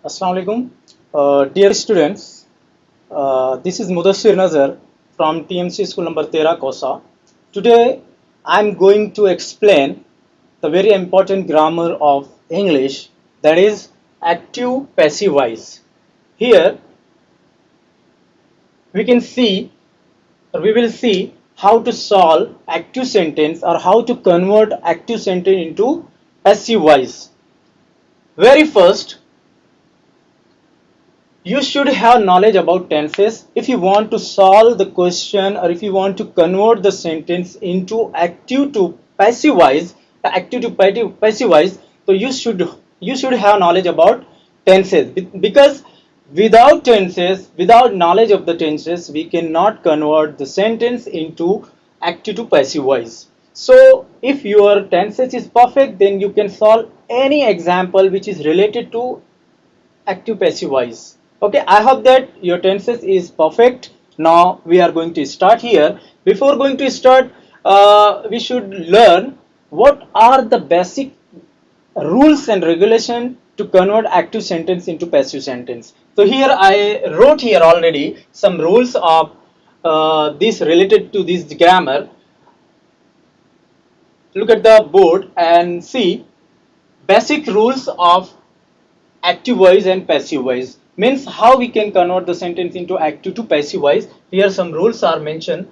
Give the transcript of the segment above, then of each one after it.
Assalamu alaikum. Dear students, this is Mudassir Nazar from TMC School number 13 Kosa. Today I am going to explain the very important grammar of English, that is active passive voice. Here we can see or we will see how to solve active sentence or how to convert active sentence into passive voice. Very first, you should have knowledge about tenses if you want to solve the question or if you want to convert the sentence into active to passive voice, active to passive voice. So you should have knowledge about tenses, because without tenses, without knowledge of the tenses, we cannot convert the sentence into active to passive voice. So if your tenses is perfect, then you can solve any example which is related to active passive voice. Okay, I hope that your tenses is perfect. Now we are going to start here. Before going to start, we should learn what are the basic rules and regulation to convert active sentence into passive sentence. So here I wrote here already some rules of this related to this grammar. Look at the board and see basic rules of active voice and passive voice, means how we can convert the sentence into active to passive voice. Here some rules are mentioned.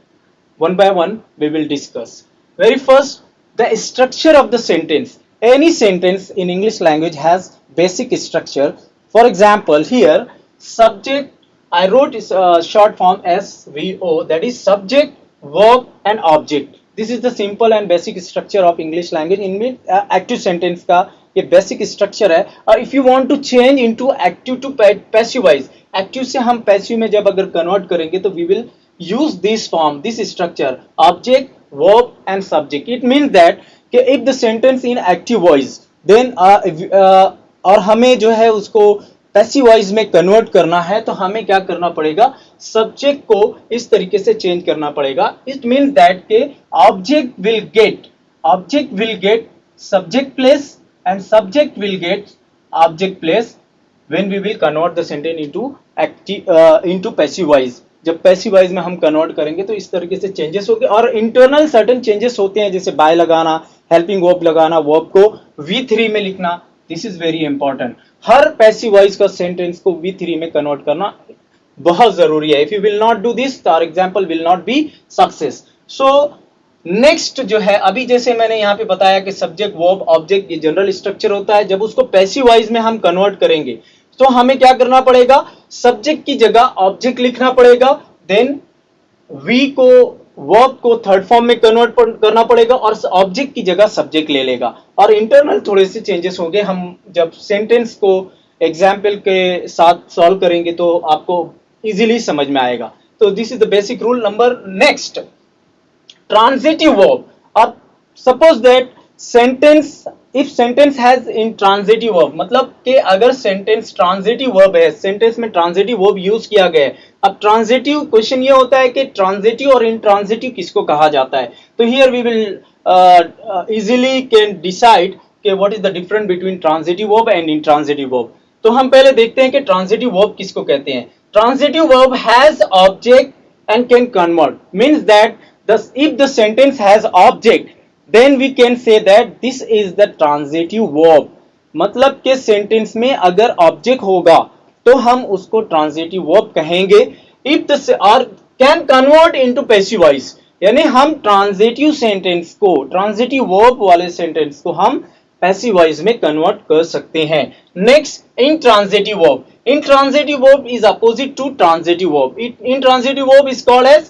One by one we will discuss. Very first, the structure of the sentence. Any sentence in English language has basic structure. For example, here subject, I wrote is short form SVO, that is subject, verb and object. This is the simple and basic structure of English language. इनमें active sentence का ये basic structure है. और if you want to change into active to passive wise, active से हम passive में जब अगर कन्वर्ट करेंगे तो we will use this form, this structure, object, verb and subject. It means that कि if the sentence in active voice, then और हमें जो है उसको पैसिव वॉइस में कन्वर्ट करना है तो हमें क्या करना पड़ेगा, सब्जेक्ट को इस तरीके से चेंज करना पड़ेगा. इट मींस दैट के object will get subject place and subject will get object place when we will convert the sentence into active into passive voice. जब passive voice में हम convert करेंगे तो इस तरीके से changes होंगे. और internal certain changes होते हैं, जैसे by लगाना, helping verb लगाना, verb को V3 में लिखना. this is very important. Her passive voice का sentence को V3 में convert करना बहुत जरूरी है. if you will not do this, our example will not be success. so next जो है, अभी जैसे मैंने यहाँ पे बताया कि सब्जेक्ट, वर्ब, ऑब्जेक्ट, ये जनरल स्ट्रक्चर होता है. जब उसको पैसिव वॉइस में हम कन्वर्ट करेंगे तो हमें क्या करना पड़ेगा, सब्जेक्ट की जगह ऑब्जेक्ट लिखना पड़ेगा, देन वी को, वर्ब को थर्ड फॉर्म में कन्वर्ट करना पड़ेगा और ऑब्जेक्ट की जगह सब्जेक्ट ले लेगा. और इंटरनल थोड़े से चेंजेस होंगे. हम जब सेंटेंस को एग्जाम्पल के साथ सॉल्व करेंगे तो आपको इजीली समझ में आएगा. तो this is the basic rule. Number next, transitive verb. अब suppose that sentence, if sentence has in transitive verb, मतलब कि अगर sentence transitive verb है, sentence में transitive verb use किया गया है. अब transitive question ये होता है कि transitive और intransitive किसको कहा जाता है. तो here we will easily can decide कि what is the difference between transitive verb and intransitive verb. तो हम पहले देखते हैं कि transitive verb किसको कहते हैं. Transitive verb has object and can convert, means that thus if the sentence has object, then we can say that this is the transitive verb. मतलब के सेंटेंस में अगर ऑब्जेक्ट होगा तो हम उसको ट्रांजिटिव वर्ब कहेंगे. इफ द और can convert into passive voice, यानी हम ट्रांजिटिव सेंटेंस को, ट्रांजिटिव वर्ब वाले सेंटेंस को हम पैसिव वॉइस में कन्वर्ट कर सकते हैं. Next, intransitive verb. Intransitive verb is opposite to transitive verb. Intransitive verb is called as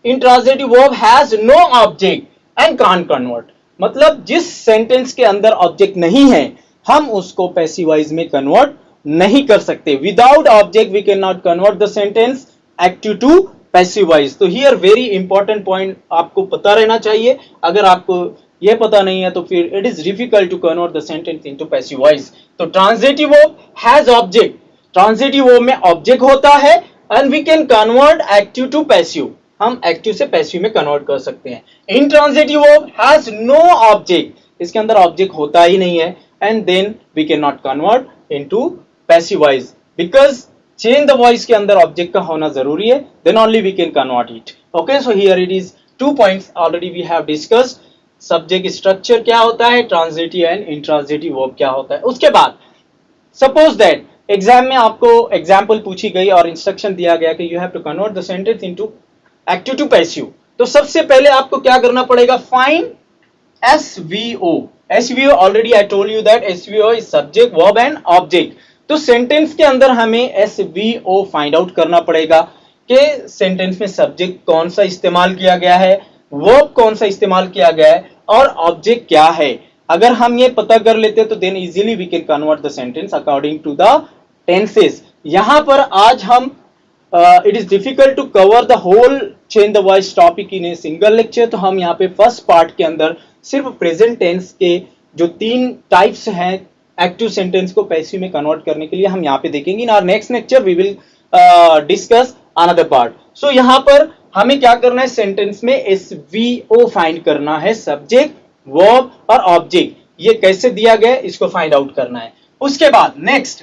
intransitive verb has no object and can't convert. मतलब जिस सेंटेंस के अंदर ऑब्जेक्ट नहीं है हम उसको पैसिव वॉइस में कन्वर्ट नहीं कर सकते. Without object we can not convert the sentence active to passive voice. तो हियर वेरी इंपॉर्टेंट पॉइंट आपको पता रहना चाहिए. अगर आपको ये पता नहीं है तो फिर it is difficult to convert the sentence into passive voice. तो transitive verb has object, transitive verb में ऑब्जेक्ट होता है and we can convert active to passive, हम एक्टिव से पैसिव में कन्वर्ट कर सकते हैं. Intransitive verb has no object, इसके अंदर ऑब्जेक्ट होता ही नहीं है, and then we can not convert into passive voice, because change the voice के अंदर ऑब्जेक्ट का होना जरूरी है, then only we can convert it. Okay, so here it is 2 points already we have discussed. Subject structure क्या होता है, transitive and intransitive verb क्या होता है। उसके बाद सपोज दैट एग्जाम में आपको एग्जाम्पल पूछी गई और इंस्ट्रक्शन दिया गया कि you have to convert the sentence into active to passive, तो सबसे पहले आपको क्या करना पड़ेगा, find SVO। SVO already I told you that SVO is subject verb and object. तो सेंटेंस के अंदर हमें SVO फाइंड आउट करना पड़ेगा कि सेंटेंस में सब्जेक्ट कौन सा इस्तेमाल किया गया है, वर्ब कौन सा इस्तेमाल किया गया है और ऑब्जेक्ट क्या है। अगर हम ये पता कर लेते तो then easily we can convert the sentence according to the tenses. यहां पर आज हम it is difficult to cover the whole change the voice topic in a single lecture, तो हम यहाँ पे फर्स्ट पार्ट के अंदर सिर्फ प्रेजेंट टेंस के जो 3 टाइप्स हैं एक्टिव सेंटेंस को पैसिव में कन्वर्ट करने के लिए हम यहाँ पे देखेंगे। In our next lecture we will discuss another part. So यहाँ पर हमें क्या करना है, सेंटेंस में SVO फाइंड करना है, सब्जेक्ट वर्ब और ऑब्जेक्ट। ये कैसे दिया गया है इसको फाइंड आउट करना है। उसके बाद next,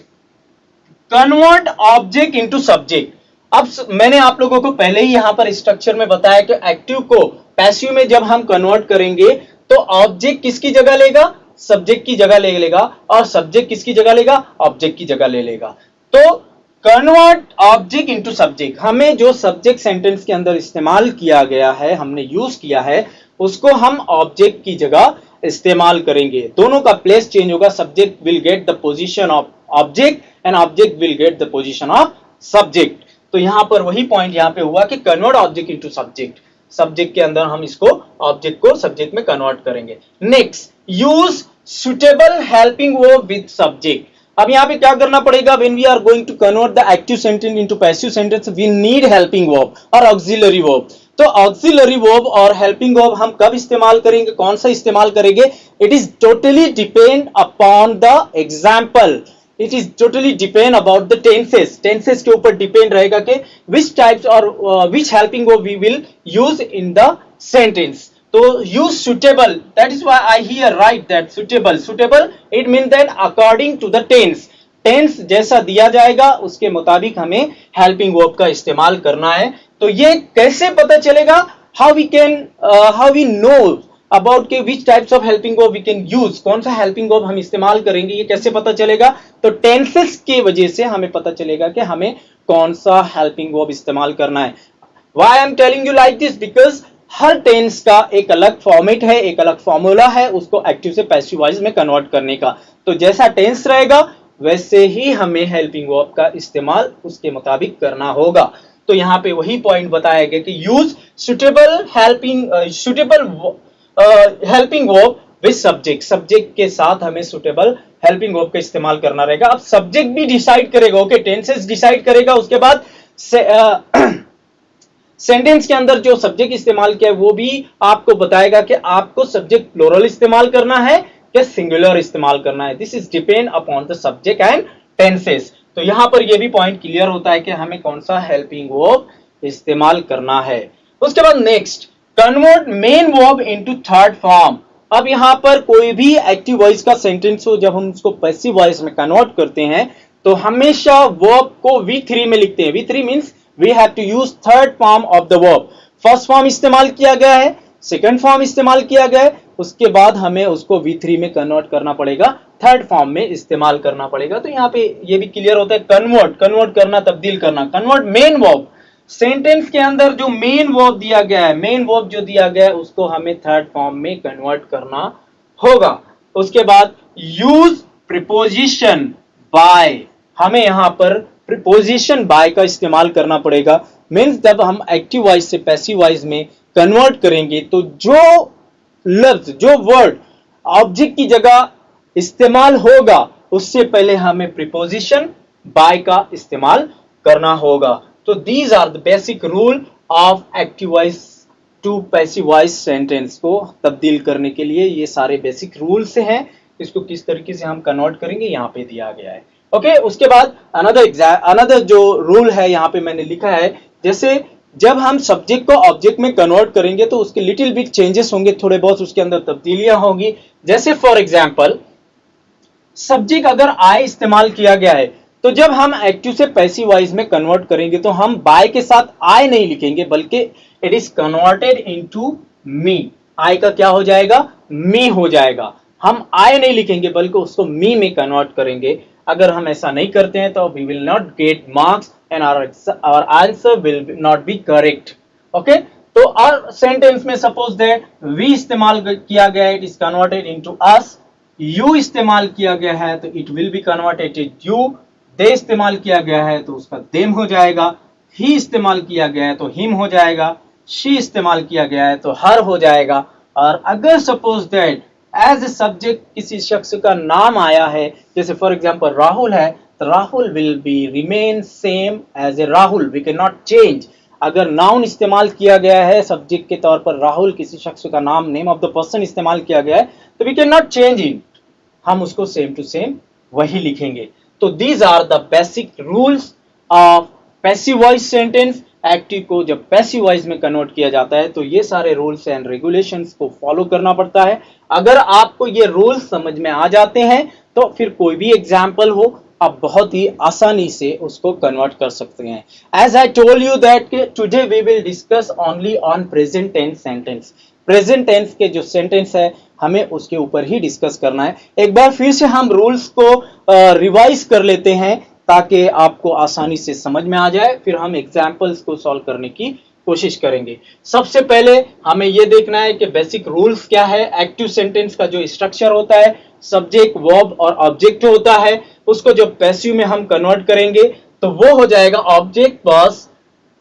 convert object into subject. अब मैंने आप लोगों को पहले ही यहां पर स्ट्रक्चर में बताया कि एक्टिव को पैसिव में जब हम कन्वर्ट करेंगे तो ऑब्जेक्ट किसकी जगह लेगा, सब्जेक्ट की जगह ले लेगा, और सब्जेक्ट किसकी जगह लेगा, ऑब्जेक्ट की जगह ले लेगा। तो कन्वर्ट ऑब्जेक्ट इनटू सब्जेक्ट, हमें जो सब्जेक्ट सेंटेंस के अंदर इस्तेमाल किया गया है, हमने यूज किया है, उसको हम ऑब्जेक्ट की जगह इस्तेमाल करेंगे। दोनों का प्लेस चेंज होगा, subject will get the position of object and object will get the position of subject. तो यहां पर वही पॉइंट यहां पे हुआ कि convert object into subject, subject के अंदर हम इसको ऑब्जेक्ट को सब्जेक्ट में कन्वर्ट करेंगे। Next, use suitable helping verb with subject. अब यहां पे क्या करना पड़ेगा, when we are going to convert the active sentence into passive sentence we need helping verb और ऑक्सिलरी वर्ब। तो ऑक्सिलरी वर्ब और हेल्पिंग वर्ब हम कब इस्तेमाल करेंगे, कौन सा इस्तेमाल करेंगे, it is totally depend upon the example, it is totally depend about the tenses. Tenses के ऊपर डिपेंड रहेगा कि विच टाइप्स और which helping verb we will use in the sentence. तो use suitable, that is why I here write that suitable. Suitable it mean that according to the tense, tense जैसा दिया जाएगा उसके मुताबिक हमें हेल्पिंग वर्ब का इस्तेमाल करना है। तो ये कैसे पता चलेगा, हाउ वी नो अबाउट के which types of helping verb we can use, कौन सा हेल्पिंग वर्ब हम इस्तेमाल करेंगे, ये कैसे पता चलेगा, तो टेंसेस के वजह से हमें पता चलेगा कि हमें कौन सा हेल्पिंग वर्ब इस्तेमाल करना है। Why I am telling you like this, because हर टेंस का एक अलग फॉर्मेट है, एक अलग फॉर्मूला है उसको एक्टिव से पैसिव वॉइस में कन्वर्ट करने का। तो जैसा टेंस रहेगा वैसे ही हमें हेल्पिंग वर्ब का इस्तेमाल उसके मुताबिक करना होगा। तो यहाँ पे वही पॉइंट बताया गया कि use suitable helping verb with subject, subject के साथ हमें सुटेबल हेल्पिंग वर्ब का इस्तेमाल करना रहेगा। अब सब्जेक्ट भी डिसाइड करेगा, ओके, टेंसेस डिसाइड करेगा, उसके बाद सेंटेंस के अंदर जो सब्जेक्ट इस्तेमाल किया है वो भी आपको बताएगा कि आपको सब्जेक्ट प्लूरल इस्तेमाल करना है या सिंगुलर इस्तेमाल करना है। This is depend upon the subject and tenses. तो यहां पर ये भी पॉइंट क्लियर होता है कि हमें कौन सा हेल्पिंग वर्ब इस्तेमाल करना है। उसके बाद next, convert main verb into third form. अब यहां पर कोई भी एक्टिव वॉइस का सेंटेंस हो, जब हम उसको पैसिव वॉइस में कन्वर्ट करते हैं तो हमेशा वर्ब को V3 में लिखते हैं। V3 means we have to use third form of the verb। First form इस्तेमाल किया गया है, सेकंड फॉर्म इस्तेमाल किया गया है, उसके बाद हमें उसको V3 में कन्वर्ट करना पड़ेगा, थर्ड फॉर्म में इस्तेमाल करना पड़ेगा। तो यहाँ पे ये भी क्लियर होता है, कन्वर्ट करना, तब्दील करना। कन्वर्ट मेन वर्ब, सेंटेंस के अंदर जो मेन वर्ब दिया गया है, मेन वर्ब जो दिया गया है उसको हमें थर्ड फॉर्म में कन्वर्ट करना होगा। उसके बाद यूज प्रीपोजिशन बाय, हमें यहाँ पर प्रीपोजिशन बाय का इस्तेमाल करना पड़ेगा। मीन्स जब हम एक्टिव वॉइस से पैसिव वॉइस में कन्वर्ट करेंगे तो जो लफ्ज, जो वर्ड ऑब्जेक्ट की जगह इस्तेमाल होगा उससे पहले हमें प्रीपोजिशन बाय का इस्तेमाल करना होगा। तो these are the basic rule of active voice to passive voice sentence को तब्दील करने के लिए ये सारे बेसिक रूल्स हैं। इसको किस तरीके से हम कन्वर्ट करेंगे यहाँ पे दिया गया है। ओके, उसके बाद अनदर जो रूल है यहाँ पे मैंने लिखा है, जैसे जब हम सब्जेक्ट को ऑब्जेक्ट में कन्वर्ट करेंगे तो उसके लिटिल बिट चेंजेस होंगे, थोड़े बहुत उसके अंदर तब्दीलियां होंगी। जैसे फॉर एग्जांपल सब्जेक्ट अगर आई इस्तेमाल किया गया है तो जब हम एक्टिव से पैसिव वॉइस में कन्वर्ट करेंगे तो हम बाय के साथ आई नहीं लिखेंगे, बल्कि it is converted into me. I का क्या हो जाएगा, मी हो जाएगा। हम आई नहीं लिखेंगे बल्कि उसको मी में कन्वर्ट करेंगे। अगर हम ऐसा नहीं करते हैं तो we will not get marks and our answer will not be correct. Okay, तो और सेंटेंस में सपोज दैट वी इस्तेमाल किया गया है, it is converted into us. You इस्तेमाल किया गया है तो it will be converted into you. They इस्तेमाल किया गया है तो उसका देम हो जाएगा। ही इस्तेमाल किया गया है तो हिम हो जाएगा। शी इस्तेमाल किया गया है तो हर हो जाएगा। और अगर suppose that as a subject किसी शख्स का नाम आया है, जैसे फॉर एग्जांपल राहुल है, तो Rahul will be remain same as a Rahul, we can not change. अगर नाउन इस्तेमाल किया गया है सब्जेक्ट के तौर पर राहुल, किसी शख्स का नाम, नेम ऑफ द पर्सन इस्तेमाल किया गया है, तो we can not change it, हम उसको सेम टू सेम वही लिखेंगे। तो these are the basic rules of passive voice sentence. Active को जब पैसिव वॉइस में कन्वर्ट किया जाता है तो ये सारे रूल्स एंड रेगुलेशंस को फॉलो करना पड़ता है। अगर आपको ये रूल्स समझ में आ जाते हैं तो फिर कोई भी एग्जाम्पल हो आप बहुत ही आसानी से उसको कन्वर्ट कर सकते हैं। As I told you that today we will discuss only on present tense sentence. Present tense के जो सेंटेंस है हमें उसके ऊपर ही डिस्कस करना है। एक बार फिर से हम रूल्स को रिवाइज कर लेते हैं ताकि आपको आसानी से समझ में आ जाए, फिर हम एग्जाम्पल्स को सॉल्व करने की कोशिश करेंगे। सबसे पहले हमें यह देखना है कि बेसिक रूल्स क्या है। एक्टिव सेंटेंस का जो स्ट्रक्चर होता है, सब्जेक्ट, वर्ब और ऑब्जेक्ट होता है, उसको जब पैसिव में हम कन्वर्ट करेंगे तो वो हो जाएगा object plus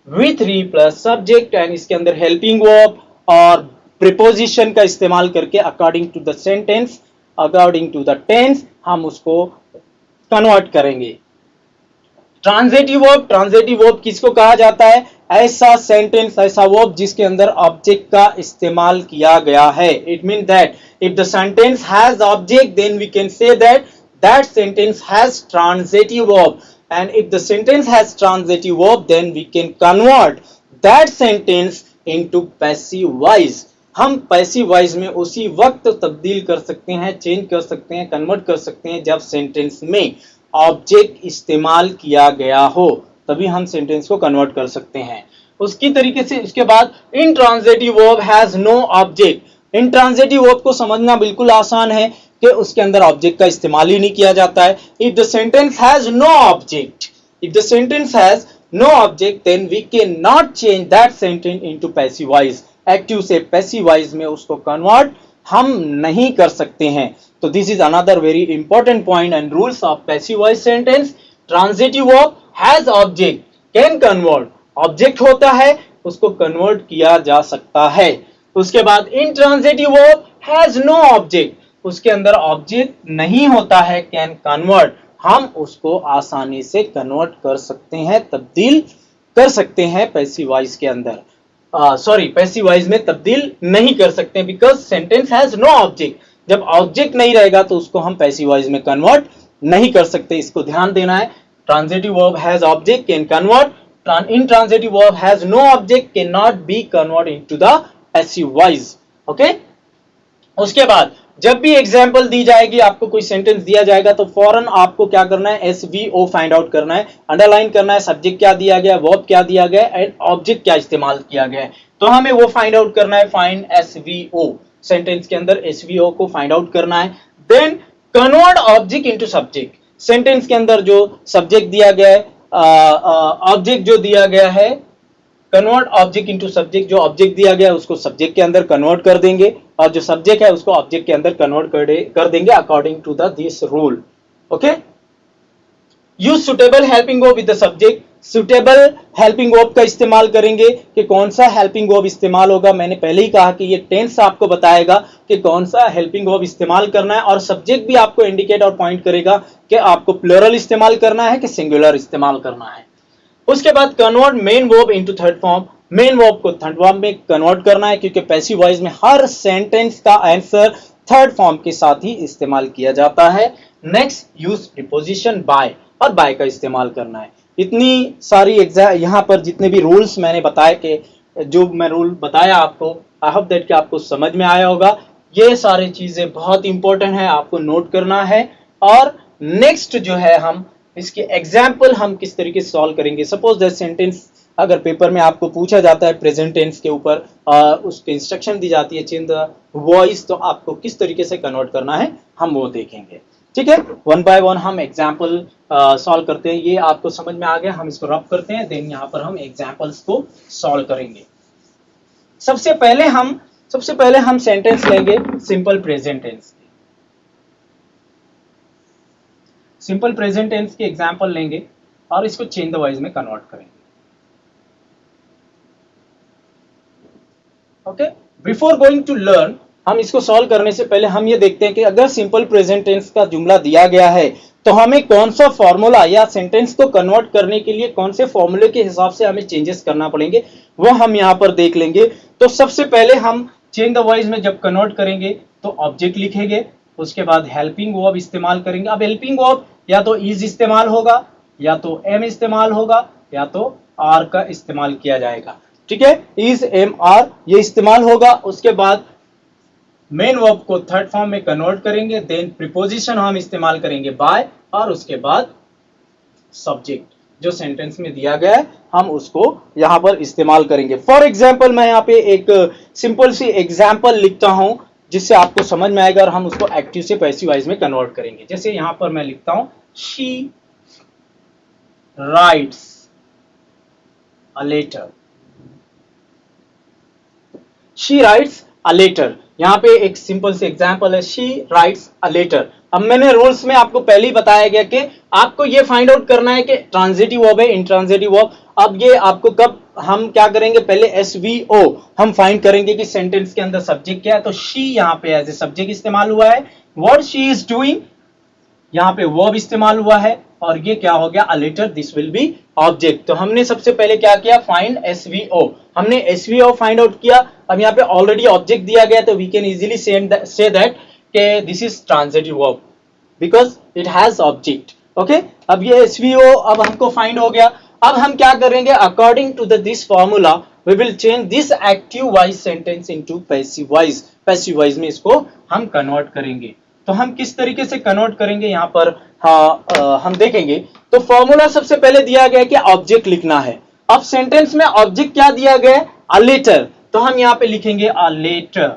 V3 plus subject, and इसके अंदर हेल्पिंग वर्ब और प्रीपोजिशन का इस्तेमाल करके according to the sentence, according to the tense हम उसको कन्वर्ट करेंगे। ट्रांजिटिव वर्ब, ट्रांजिटिव वर्ब किसको कहा जाता है, ऐसा सेंटेंस, ऐसा वर्ब जिसके अंदर ऑब्जेक्ट का इस्तेमाल किया गया है। It mean that if the sentence has object then we can say that that sentence has transitive verb, and if the sentence has transitive verb then we can convert that sentence into passive voice। हम passive voice में उसी वक्त तब्दील कर सकते हैं, change कर सकते हैं, कन्वर्ट कर सकते हैं जब सेंटेंस में ऑब्जेक्ट इस्तेमाल किया गया हो, तभी हम सेंटेंस को कन्वर्ट कर सकते हैं। उसकी तरीके से उसके बाद intransitive verb has no object. Intransitive verb को समझना बिल्कुल आसान है कि उसके अंदर ऑब्जेक्ट का इस्तेमाल ही नहीं किया जाता है। If the sentence has no object, if the sentence has no object then we can not change that sentence into passive voice. Active से पैसिव वॉइस में उसको कन्वर्ट हम नहीं कर सकते हैं। तो this is another very important point and rules of passive voice sentence. Transitive verb has object, can convert, object होता है उसको कन्वर्ट किया जा सकता है। उसके बाद intransitive verb has no object, उसके अंदर ऑब्जेक्ट नहीं होता है, कैन कन्वर्ट, हम उसको आसानी से कन्वर्ट कर सकते हैं, तब्दील कर सकते हैं पैसिव वॉइस के अंदर। पैसिव वॉइस में तब्दील नहीं कर सकते because sentence has no object. जब ऑब्जेक्ट नहीं रहेगा तो उसको हम पैसिव वॉइस में कन्वर्ट नहीं कर सकते, इसको ध्यान देना है। Transitive verb has object, can convert, intransitive verb has no object, cannot be converted into the passive voice। Okay, उसके बाद जब भी एग्जाम्पल दी जाएगी, आपको कोई सेंटेंस दिया जाएगा तो फौरन आपको क्या करना है, SVO फाइंड आउट करना है, अंडरलाइन करना है, सब्जेक्ट क्या दिया गया, वर्ब क्या दिया गया एंड ऑब्जेक्ट क्या इस्तेमाल किया गया है। तो हमें वो फाइंड आउट करना है, फाइंड SVO, सेंटेंस के अंदर SVO को फाइंड आउट करना है। Then convert object into subject, sentence के अंदर जो सब्जेक्ट दिया गया है, ऑब्जेक्ट जो दिया गया है, कन्वर्ट ऑब्जेक्ट इनटू सब्जेक्ट, जो ऑब्जेक्ट दिया गया है उसको सब्जेक्ट के अंदर कन्वर्ट कर देंगे और जो सब्जेक्ट है उसको ऑब्जेक्ट के अंदर कन्वर्ट कर देंगे according to this rule. Okay, use suitable helping verb with the subject, suitable helping verb का इस्तेमाल करेंगे कि कौन सा हेल्पिंग वर्ब इस्तेमाल होगा। मैंने पहले ही कहा कि ये टेंस आपको बताएगा कि कौन सा हेल्पिंग वर्ब इस्तेमाल करना है और सब्जेक्ट भी आपको इंडिकेट और पॉइंट करेगा कि आपको प्लूरल इस्तेमाल करना है कि सिंगुलर इस्तेमाल करना है। उसके बाद convert main verb into third form, main verb को थर्ड फॉर्म में कन्वर्ट करना है क्योंकि पैसिव वॉइस में हर सेंटेंस का आंसर थर्ड फॉर्म के साथ ही इस्तेमाल किया जाता है। नेक्स्ट, यूज प्रीपोजिशन बाय, और बाय का इस्तेमाल करना है। इतनी सारी यहाँ पर जितने भी रूल्स मैंने बताए कि जो मैं रूल बताया आपको, आई होप दैट कि आपको समझ में आया होगा। ये सारी चीजें बहुत इंपॉर्टेंट है, आपको नोट करना है। और नेक्स्ट जो है हम इसके एग्जाम्पल हम किस तरीके से सॉल्व करेंगे। सपोज दैट सेंटेंस अगर पेपर में आपको पूछा जाता है प्रेजेंट टेंस के ऊपर, उसकी इंस्ट्रक्शन दी जाती है चेंज द वॉइस, तो आपको किस तरीके से कन्वर्ट करना है हम वो देखेंगे। ठीक है, वन बाय वन हम एग्जाम्पल सॉल्व करते हैं। ये आपको समझ में आ गया, हम इसको रब करते हैं, देन यहाँ पर हम एग्जाम्पल्स को सॉल्व करेंगे। सबसे पहले हम सेंटेंस लेंगे simple present tense. Simple present tense के एग्जाम्पल लेंगे और इसको चेंज द वॉइस में कन्वर्ट करेंगे। Okay, before going to learn, हम इसको सॉल्व करने से पहले हम ये देखते हैं कि अगर सिंपल प्रेजेंट टेंस का जुमला दिया गया है तो हमें कौन सा फॉर्मूला या सेंटेंस को कन्वर्ट करने के लिए कौन से फॉर्मूले के हिसाब से हमें चेंजेस करना पड़ेंगे, वो हम यहाँ पर देख लेंगे। तो सबसे पहले हम चेंज द वॉइस में जब कन्वर्ट करेंगे तो ऑब्जेक्ट लिखेंगे, उसके बाद हेल्पिंग वर्ब इस्तेमाल करेंगे। अब हेल्पिंग वर्ब या तो इज इस्तेमाल होगा, या तो एम इस्तेमाल होगा, या तो आर का इस्तेमाल किया जाएगा। ठीक है, इज एम आर ये इस्तेमाल होगा। उसके बाद मेन वर्ब को थर्ड फॉर्म में कन्वर्ट करेंगे, देन प्रीपोजिशन हम इस्तेमाल करेंगे बाय, और उसके बाद सब्जेक्ट जो सेंटेंस में दिया गया है हम उसको यहां पर इस्तेमाल करेंगे। फॉर एग्जाम्पल मैं यहाँ पे एक सिंपल सी एग्जाम्पल लिखता हूं जिससे आपको समझ में आएगा और हम उसको एक्टिव से पैसिव वॉइस में कन्वर्ट करेंगे। जैसे यहां पर मैं लिखता हूं she writes a letter. She writes a letter, यहाँ पे एक सिंपल से एग्जाम्पल है, शी राइट्स अ लेटर। अब मैंने रूल्स में आपको पहले ही बताया गया कि आपको ये फाइंड आउट करना है कि ट्रांजिटिव वर्ब है, इंट्रांजिटिव वर्ब। अब ये आपको कब हम क्या करेंगे, पहले एसवीओ हम फाइंड करेंगे कि सेंटेंस के अंदर सब्जेक्ट क्या है। तो शी यहाँ पे एज ए सब्जेक्ट इस्तेमाल हुआ है, व्हाट शी इज डूइंग यहाँ पे वर्ब इस्तेमाल हुआ है, और ये क्या हो गया, a letter, this will be object. तो हमने सबसे पहले क्या किया, फाइंड एसवीओ, हमने एसवीओ फाइंड आउट किया। अब यहाँ पे ऑलरेडी ऑब्जेक्ट दिया गया तो we can easily see that कि this is transitive verb because it has object. Okay, अब ये एसवीओ अब हमको फाइंड हो गया। अब हम क्या करेंगे, according to this formula we will change this active voice sentence into passive voice. Passive voice में इसको हम कन्वर्ट करेंगे। तो हम किस तरीके से कन्वर्ट करेंगे यहाँ पर हम देखेंगे। तो फॉर्मूला सबसे पहले दिया गया है कि ऑब्जेक्ट लिखना है। अब सेंटेंस में ऑब्जेक्ट क्या दिया गया है, अ लेटर, तो हम यहाँ पे लिखेंगे अ लेटर।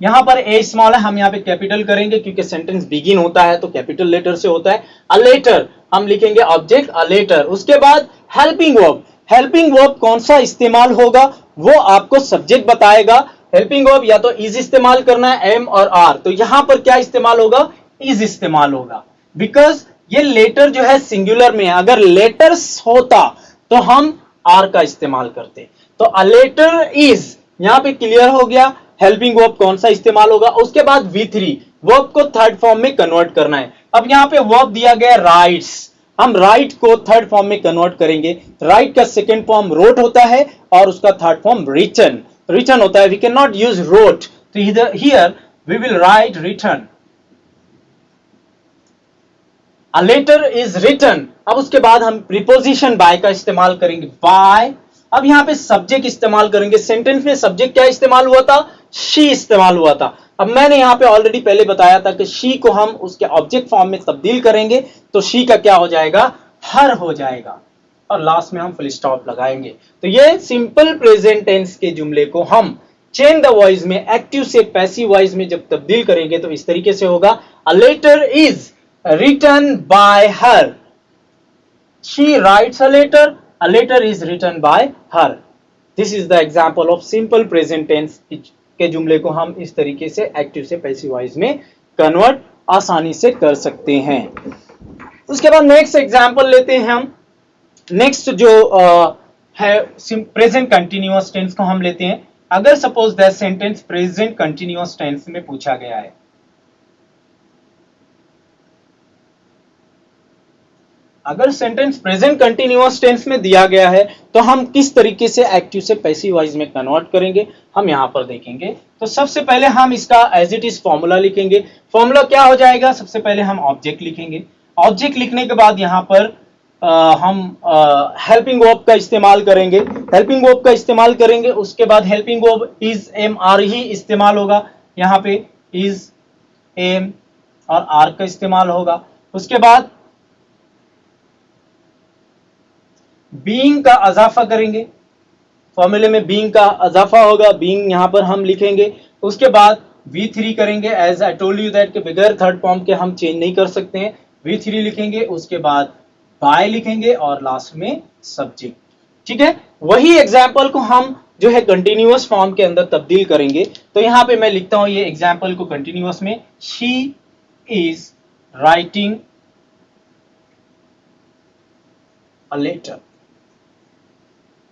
यहां पर ए स्मॉल है, हम यहाँ पे कैपिटल करेंगे क्योंकि सेंटेंस बिगिन होता है तो कैपिटल लेटर से होता है। अ लेटर हम लिखेंगे ऑब्जेक्ट अ लेटर। उसके बाद हेल्पिंग वर्ब, हेल्पिंग वर्ब कौन सा इस्तेमाल होगा वो आपको सब्जेक्ट बताएगा। हेल्पिंग वर्ब या तो इज इस्तेमाल करना है, एम और आर, तो यहां पर क्या इस्तेमाल होगा, इज इस्तेमाल होगा, बिकॉज ये लेटर जो है सिंगुलर में है। अगर लेटर्स होता तो हम आर का इस्तेमाल करते। तो अ लेटर इज यहां पे क्लियर हो गया हेल्पिंग वर्ब कौन सा इस्तेमाल होगा। उसके बाद V3 वर्ब को थर्ड फॉर्म में कन्वर्ट करना है। अब यहाँ पे वर्ब दिया गया राइट्स, हम राइट को थर्ड फॉर्म में कन्वर्ट करेंगे। राइट का सेकंड फॉर्म रोट होता है और उसका थर्ड फॉर्म रिटन, रिटन होता है। We can not use wrote, तो here we will write written. A letter is written. अब उसके बाद हम प्रीपोजिशन बाय का इस्तेमाल करेंगे, बाय। अब यहाँ पे सब्जेक्ट इस्तेमाल करेंगे। सेंटेंस में सब्जेक्ट क्या इस्तेमाल हुआ था, शी इस्तेमाल हुआ था। अब मैंने यहाँ पे ऑलरेडी पहले बताया था कि शी को हम उसके ऑब्जेक्ट फॉर्म में तब्दील करेंगे तो शी का क्या हो जाएगा, हर हो जाएगा, और लास्ट में हम फुल स्टॉप लगाएंगे। तो ये सिंपल प्रेजेंट टेंस के जुमले को हम चेंज द वॉइस में एक्टिव से पैसिव वॉइस में जब तब्दील करेंगे तो इस तरीके से होगा, a letter is written by her, she writes a letter is written by her. This is the example of simple present tense के जुमले को हम इस तरीके से एक्टिव से पैसिव वॉइस में कन्वर्ट आसानी से कर सकते हैं। उसके बाद नेक्स्ट एग्जांपल लेते हैं हम। नेक्स्ट जो है प्रेजेंट कंटिन्यूअस टेंस को हम लेते हैं। अगर suppose that sentence present continuous tense में पूछा गया है, अगर सेंटेंस प्रेजेंट कंटिन्यूअस टेंस में दिया गया है तो हम किस तरीके से एक्टिव से पैसिव वॉइस में कन्वर्ट करेंगे हम यहां पर देखेंगे। तो सबसे पहले हम इसका एज इट इज फॉर्मूला लिखेंगे। फॉर्मूला क्या हो जाएगा, सबसे पहले हम ऑब्जेक्ट लिखेंगे। ऑब्जेक्ट लिखने के बाद यहां पर हम हेल्पिंग वर्ब का इस्तेमाल करेंगे। हेल्पिंग वर्ब का इस्तेमाल करेंगे, उसके बाद helping verb is am are ही इस्तेमाल होगा। यहाँ पे इज एम और आर का इस्तेमाल होगा। उसके बाद बीइंग का अजाफा करेंगे, फॉर्मूले में बीइंग का अजाफा होगा, बीइंग यहां पर हम लिखेंगे। उसके बाद V3 करेंगे, as I told you that के बगैर थर्ड फॉर्म के हम चेंज नहीं कर सकते हैं। V3 लिखेंगे, उसके बाद बाय लिखेंगे और लास्ट में सब्जेक्ट। ठीक है, वही एग्जाम्पल को हम जो है कंटिन्यूअस फॉर्म के अंदर तब्दील करेंगे। तो यहां पे मैं लिखता हूं ये एग्जाम्पल को कंटिन्यूअस में, she is writing a letter.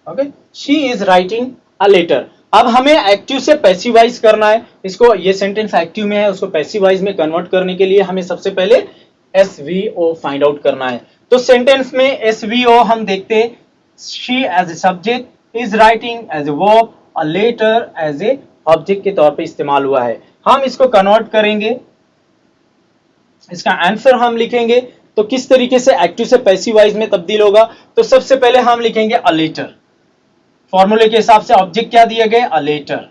Okay, she is writing a letter. अब हमें एक्टिव से पैसिवाइज करना है इसको, ये सेंटेंस एक्टिव में है, उसको पैसिवाइज में कन्वर्ट करने के लिए हमें सबसे पहले एसवीओ फाइंड आउट करना है। तो सेंटेंस में एसवीओ हम देखते हैं, she as a subject, is writing as a verb, a letter as a object के तौर पे इस्तेमाल हुआ है। हम इसको कन्वर्ट करेंगे, इसका आंसर हम लिखेंगे। तो किस तरीके से एक्टिव से पैसिवाइज में तब्दील होगा, तो सबसे पहले हम लिखेंगे अ लेटर। फॉर्मूले के हिसाब से ऑब्जेक्ट क्या दिए गए, अ लेटर।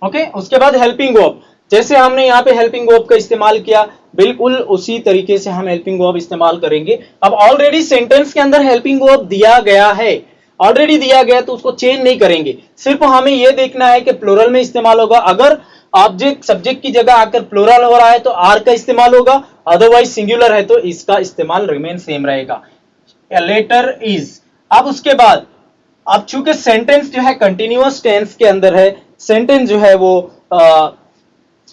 ओके, उसके बाद हेल्पिंग वर्ब, जैसे हमने यहाँ पे हेल्पिंग वर्ब का इस्तेमाल किया, बिल्कुल उसी तरीके से हम हेल्पिंग वर्ब इस्तेमाल करेंगे। अब ऑलरेडी सेंटेंस के अंदर हेल्पिंग वर्ब दिया गया है, ऑलरेडी दिया गया, तो उसको चेंज नहीं करेंगे। सिर्फ हमें यह देखना है कि प्लूरल में इस्तेमाल होगा। अगर ऑब्जेक्ट सब्जेक्ट की जगह आकर प्लूरल हो रहा है तो आर का इस्तेमाल होगा, अदरवाइज सिंगुलर है तो इसका इस्तेमाल रिमेन सेम रहेगा, ए लेटर इज। अब उसके बाद, अब चूंकि सेंटेंस जो है कंटिन्यूअस टेंस के अंदर है, सेंटेंस जो है वो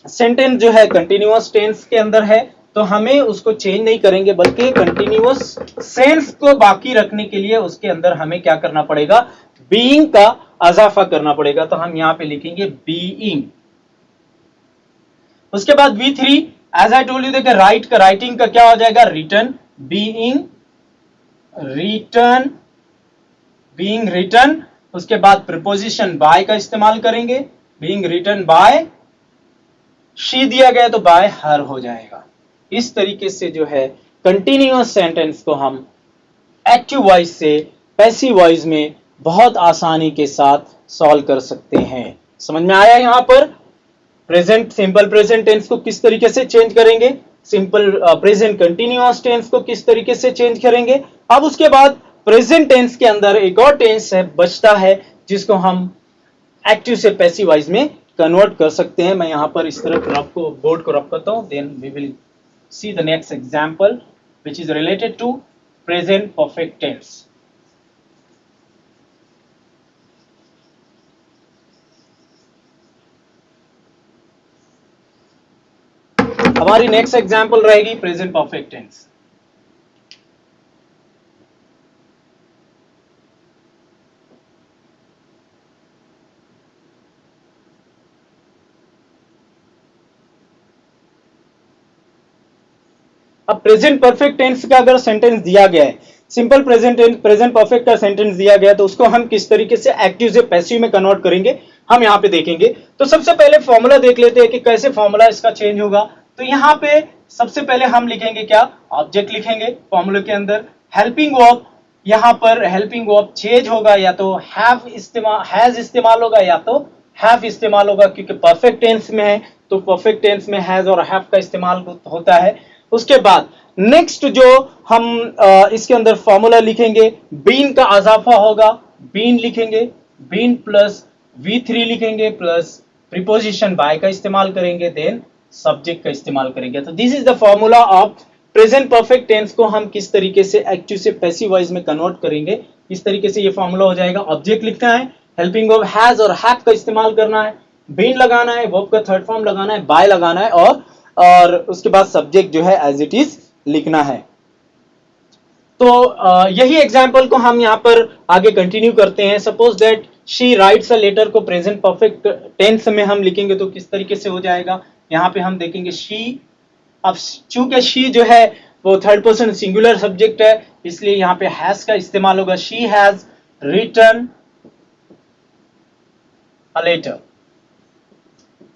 सेंटेंस जो है कंटिन्यूअस टेंस के अंदर है, तो हमें उसको चेंज नहीं करेंगे, बल्कि कंटिन्यूअस सेंस को बाकी रखने के लिए उसके अंदर हमें क्या करना पड़ेगा, बीइंग का अजाफा करना पड़ेगा। तो हम यहां पे लिखेंगे बीइंग। उसके बाद V3, as I told you, देखिए राइट का, राइटिंग का क्या हो जाएगा, written, being written, being written. उसके बाद प्रीपोजिशन बाय का इस्तेमाल करेंगे, बीइंग रिटन बाय, शी दिया गया तो बाय हर हो जाएगा। इस तरीके से जो है कंटिन्यूअस सेंटेंस को हम एक्टिव वॉइस से पैसिव वॉइस में बहुत आसानी के साथ सॉल्व कर सकते हैं। समझ में आया? यहां पर प्रेजेंट सिंपल प्रेजेंट टेंस को किस तरीके से चेंज करेंगे, सिंपल प्रेजेंट कंटिन्यूअस टेंस को किस तरीके से चेंज करेंगे। अब उसके बाद प्रेजेंट टेंस के अंदर एक और टेंस है बचता है, जिसको हम एक्टिव से पैसिव वॉइस में कन्वर्ट कर सकते हैं। मैं यहां पर इस तरफ रब को, बोर्ड को रब करता हूं, then we will see the next example which is related to present perfect tense. हमारी नेक्स्ट एग्जांपल रहेगी प्रेजेंट परफेक्ट टेंस। अब प्रेजेंट परफेक्ट टेंस का अगर सेंटेंस दिया गया है, सिंपल प्रेजेंट प्रेजेंट परफेक्ट का सेंटेंस दिया गया है, तो उसको हम किस तरीके से एक्टिव से पैसिव में कन्वर्ट करेंगे, हम यहाँ पे देखेंगे। तो सबसे पहले फॉर्मूला देख लेते हैं कि कैसे फॉर्मूला इसका चेंज होगा। तो यहाँ पे सबसे पहले हम लिखेंगे क्या, ऑब्जेक्ट लिखेंगे फॉर्मूले के अंदर, हेल्पिंग वर्ब, यहाँ पर हेल्पिंग वर्ब चेंज होगा, या तो हैव इस्तेमाल, हैज इस्तेमाल होगा, या तो हैव इस्तेमाल होगा, क्योंकि परफेक्ट टेंस में है तो परफेक्ट टेंस में हैज और हैव का इस्तेमाल होता है। उसके बाद नेक्स्ट जो हम इसके अंदर फॉर्मूला लिखेंगे, बीन का अजाफा होगा, बीन लिखेंगे, बीन प्लस V3 लिखेंगे, प्लस प्रीपोजिशन बाय का इस्तेमाल करेंगे, देन सब्जेक्ट का इस्तेमाल करेंगे। तो this is the formula of present perfect tense को हम किस तरीके से एक्टिव से पैसिव वॉइस में कन्वर्ट करेंगे। इस तरीके से ये फॉर्मूला हो जाएगा, ऑब्जेक्ट लिखना है, हेल्पिंग वर्ब हैज और हैव का इस्तेमाल करना है, बीन लगाना है, वर्ब का थर्ड फॉर्म लगाना है, बाय लगाना है, और उसके बाद सब्जेक्ट जो है एज इट इज लिखना है। तो यही एग्जाम्पल को हम यहाँ पर आगे कंटिन्यू करते हैं। Suppose that she writes a letter को प्रेजेंट परफेक्ट टेंस में हम लिखेंगे तो किस तरीके से हो जाएगा। यहाँ पे हम देखेंगे शी, अब चूंकि शी जो है वो थर्ड पर्सन सिंगुलर सब्जेक्ट है, इसलिए यहाँ पे हैज का इस्तेमाल होगा, she has written a letter.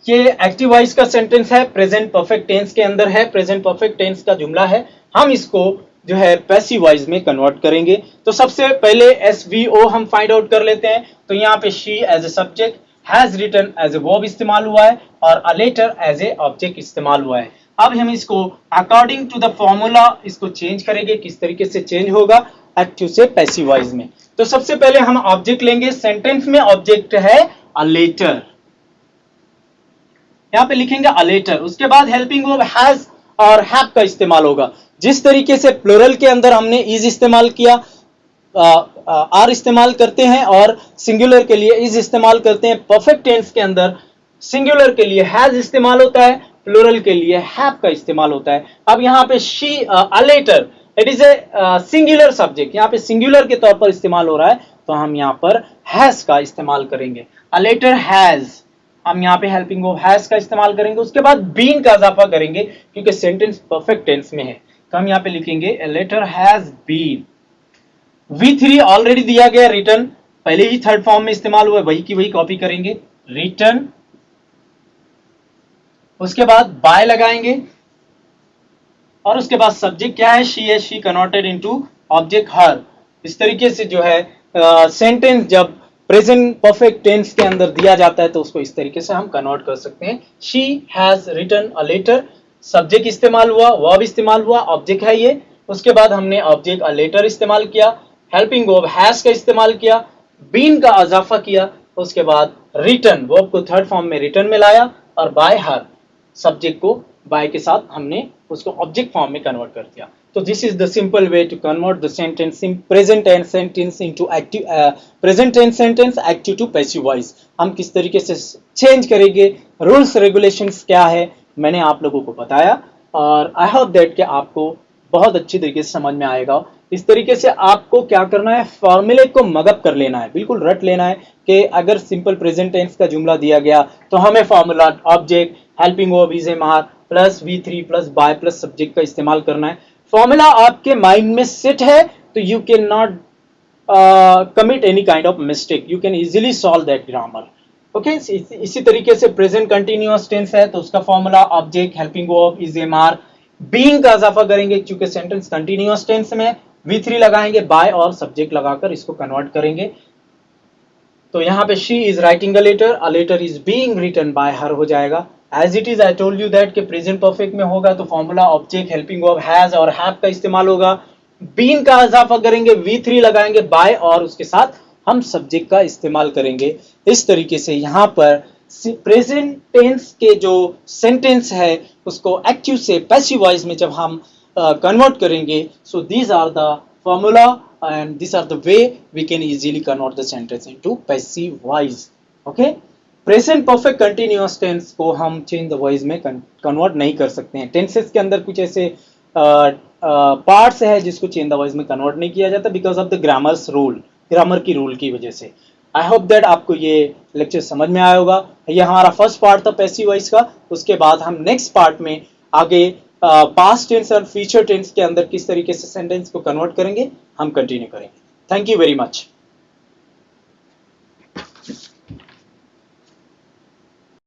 ये एक्टिव वॉइस का सेंटेंस है, प्रेजेंट परफेक्ट टेंस के अंदर है, प्रेजेंट परफेक्ट टेंस का जुमला है। हम इसको जो है पैसिव वॉइस में कन्वर्ट करेंगे। तो सबसे पहले एसवीओ हम फाइंड आउट कर लेते हैं। तो यहाँ पे she as a subject, has written as a verb इस्तेमाल हुआ है और a letter as a object इस्तेमाल हुआ है। अब हम इसको अकॉर्डिंग टू द फॉर्मूला इसको चेंज करेंगे। किस तरीके से चेंज होगा एक्टिव से पैसिव वॉइस में? तो सबसे पहले हम ऑब्जेक्ट लेंगे। सेंटेंस में ऑब्जेक्ट है अ लेटर, यहां पे लिखेंगे अ लेटर। उसके बाद हेल्पिंग वर्ब हैज और हैव का इस्तेमाल होगा। जिस तरीके से प्लूरल के अंदर हमने इज इस्तेमाल किया, आर इस्तेमाल करते हैं और सिंगुलर के लिए इज इस्तेमाल करते हैं। परफेक्ट टेंस के अंदर सिंगुलर के लिए हैज इस्तेमाल होता है, प्लूरल के लिए हैव का इस्तेमाल होता है। अब यहाँ पे she a letter, it is a singular subject, यहाँ पे सिंगुलर के तौर पर इस्तेमाल हो रहा है, तो हम यहाँ पर हैज का इस्तेमाल करेंगे। अ लेटर हैज, हम यहाँ पे हेल्पिंग वर्ब हैज का इस्तेमाल करेंगे। उसके बाद बीन का इजाफा करेंगे क्योंकि सेंटेंस परफेक्ट टेंस में है, तो हम यहाँ पे लिखेंगे a letter has been. V3 already दिया गया, रिटर्न पहले ही थर्ड फॉर्म में इस्तेमाल हुआ, वही की वही कॉपी करेंगे, रिटर्न। उसके बाद बाय लगाएंगे और उसके बाद सब्जेक्ट क्या है, शी है, शी कन्वर्टेड इनटू ऑब्जेक्ट हर। इस तरीके से जो है सेंटेंस जब प्रेजेंट परफेक्ट टेंस के अंदर दिया जाता है तो उसको इस तरीके से हम कन्वर्ट कर सकते हैं। She has written a letter, subject इस्तेमाल हुआ, वर्ब इस्तेमाल हुआ, ऑब्जेक्ट है ये। उसके बाद हमने ऑब्जेक्ट अ लेटर इस्तेमाल किया, हेल्पिंग वर्ब हैज का इस्तेमाल किया, बीन का इजाफा किया, उसके बाद रिटन, वर्ब को थर्ड फॉर्म में रिटन में लाया और बाय हर, सब्जेक्ट को बाय के साथ हमने उसको ऑब्जेक्ट फॉर्म में कन्वर्ट कर दिया। तो this is the simple way to convert the sentence in present tense sentence into active, present tense sentence active to passive voice. हम किस तरीके से चेंज करेंगे, रूल्स रेगुलेशंस क्या है, मैंने आप लोगों को बताया और आई होप दैट कि आपको बहुत अच्छी तरीके से समझ में आएगा। इस तरीके से आपको क्या करना है, फॉर्मूले को मगअप कर लेना है, बिल्कुल रट लेना है कि अगर सिंपल प्रेजेंट टेंस का जुमला दिया गया तो हमें formula object helping verb is am are plus V3 plus by plus subject का इस्तेमाल करना है। फॉर्मूला आपके माइंड में सेट है तो you can not commit any kind of mistake, you can easily solve that grammar. Okay, इसी तरीके से प्रेजेंट कंटिन्यूअस टेंस है तो उसका formula object helping verb is am are, being का इजाफा करेंगे क्योंकि सेंटेंस कंटिन्यूअस टेंस में, V3 लगाएंगे, बाय और सब्जेक्ट लगाकर इसको कन्वर्ट करेंगे। तो यहाँ पे she is writing a letter is being written by her हो जाएगा। As it is I told you that कि प्रेजेंट परफेक्ट में होगा तो formula object helping verb has और हैव का इस्तेमाल होगा, बीन का इजाफा करेंगे, V3 लगाएंगे, बाय और उसके साथ हम सब्जेक्ट का इस्तेमाल करेंगे। इस तरीके से यहाँ पर प्रेजेंट टेंस के जो सेंटेंस है उसको एक्टिव से पैसिव वॉइस में जब हम कन्वर्ट करेंगे, so these are the formula and these are the way we can easily convert the sentence into passive voice. Okay, present perfect continuous tense को हम change the voice में convert नहीं कर सकते हैं। tenses के अंदर कुछ ऐसे पार्ट्स है जिसको change the voice में convert नहीं किया जाता because of the grammar's rule, grammar की रूल की वजह से। I hope that आपको ये लेक्चर समझ में आया होगा। ये हमारा फर्स्ट पार्ट था पैसिव वॉइस का। उसके बाद हम नेक्स्ट पार्ट में आगे पास्ट टेंस और फ्यूचर टेंस के अंदर किस तरीके से सेंटेंस को कन्वर्ट करेंगे हम कंटिन्यू करेंगे। Thank you very much.